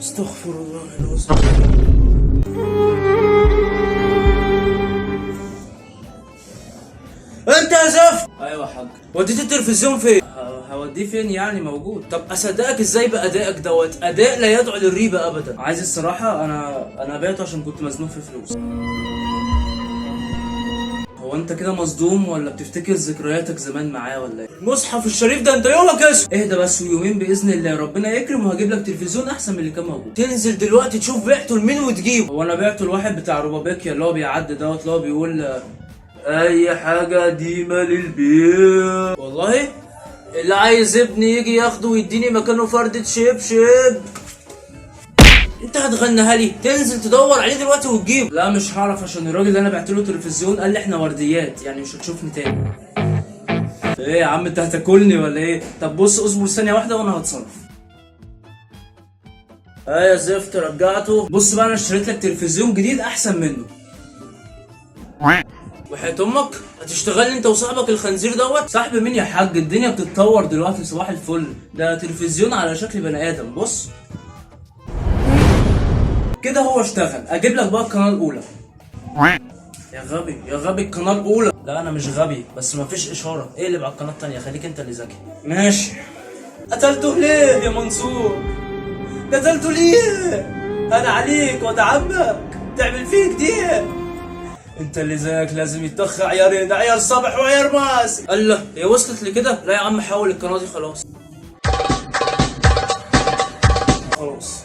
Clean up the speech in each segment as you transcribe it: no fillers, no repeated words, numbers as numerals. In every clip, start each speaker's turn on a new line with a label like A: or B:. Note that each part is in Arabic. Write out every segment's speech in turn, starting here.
A: استغفر الله العظيم. انت يا زفت. ايوه يا حاج. وديت التلفزيون فين؟ هوديه فين يعني؟ موجود. طب اصدقك ازاي بادائك دوت؟ اداء لا يدعو للريبه ابدا. عايز الصراحه انا بعته عشان كنت مزنوق في فلوس. هو انت كده مصدوم ولا بتفتكر ذكرياتك زمان معاه ولا ايه؟ المصحف الشريف ده انت يومك اسود. اهدى بس، ويومين باذن الله ربنا يكرم وهجيب لك تلفزيون احسن من اللي كان موجود. تنزل دلوقتي تشوف بعته لمين وتجيبه. هو انا بعته لواحد بتاع روبابيكيا اللي هو بيعدي دوت، اللي هو بيقول اي حاجه قديمه للبيع. والله اللي عايز ابني يجي ياخده ويديني مكانه فردة شبشب. انت هتغنيها لي؟ تنزل تدور عليه دلوقتي وتجيبه. لا مش هعرف، عشان الراجل اللي انا بعت له تلفزيون قال لي احنا ورديات، يعني مش هتشوفني تاني. ايه يا عم انت هتاكلني ولا ايه؟ طب بص اصبر ثانيه واحده وانا هتصرف. يا زفت رجعته. بص بقى انا اشتريت لك تلفزيون جديد احسن منه. وحياة امك هتشتغل انت وصاحبك الخنزير دوت؟ صاحب مين يا حاج؟ الدنيا بتتطور دلوقتي صباح الفل. ده تلفزيون على شكل بني ادم. بص كده هو اشتغل. اجيب لك بقى القناه الاولى. يا غبي يا غبي، القناه الاولى. لا انا مش غبي بس مفيش اشاره. اقلب على القناه الثانيه، خليك انت اللي ذكي. ماشي. قتلته ليه يا منصور؟ قتلته ليه؟ انا عليك واتعبك تعمل فيك دي. انت اللي زيك لازم يتخ عيارين، عيار صبح وعيار ماس. الله هي وصلت لكده؟ لا يا عم حول القناه دي خلاص. خلاص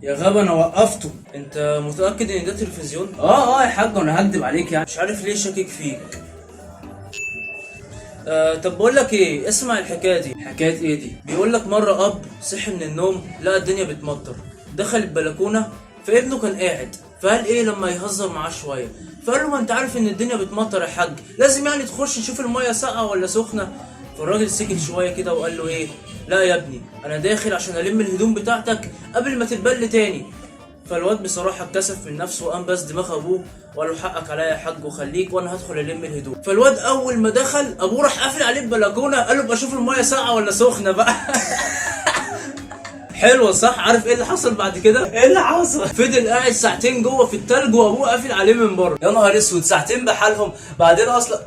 A: يا غبا انا وقفته. انت متاكد ان ده تلفزيون؟ يا حاج انا هكدب عليك يعني، مش عارف ليه شاكك فيك. طب بقول لك ايه، اسمع الحكايه دي. حكايه ايه دي؟ بيقول لك مره اب صحي من النوم لقى الدنيا بتمطر، دخل البلكونه فابنه كان قاعد، فقال ايه لما يهزر معاه شويه، فقال له ما انت عارف ان الدنيا بتمطر يا حاج، لازم يعني تخش تشوف الميه ساقعه ولا سخنه. فالراجل سكت شويه كده وقال له ايه، لا يا ابني انا داخل عشان الم الهدوم بتاعتك قبل ما تتبل تاني. فالواد بصراحه اتكسف من نفسه وقام بس دماغ ابوه وقال له حقك عليا يا حاج وخليك وانا هدخل الم الهدوم. فالواد اول ما دخل ابوه راح قافل عليه البلكونه، قال له ابقى شوف الميه ساقعه ولا سخنه بقى. حلوه صح؟ عارف ايه اللي حصل بعد كده؟ ايه اللي حصل؟ فضل قاعد ساعتين جوه في التلج وابوه قافل عليه من بره. يا نهار اسود، ساعتين بحالهم. بعدين اصلا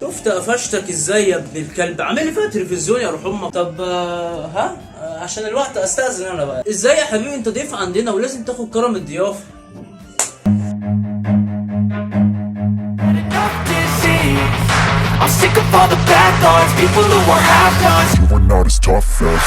A: شفت قفشتك ازاي يا ابن الكلب؟ عامل لي فيها تلفزيون يا روح امك. طب عشان الوقت استاذن انا بقى. ازاي يا حبيبي؟ انت ضيف عندنا ولازم تاخد كرم الضيافه. I'm sick of all the bad thoughts, people who are half-nots. You are not as tough as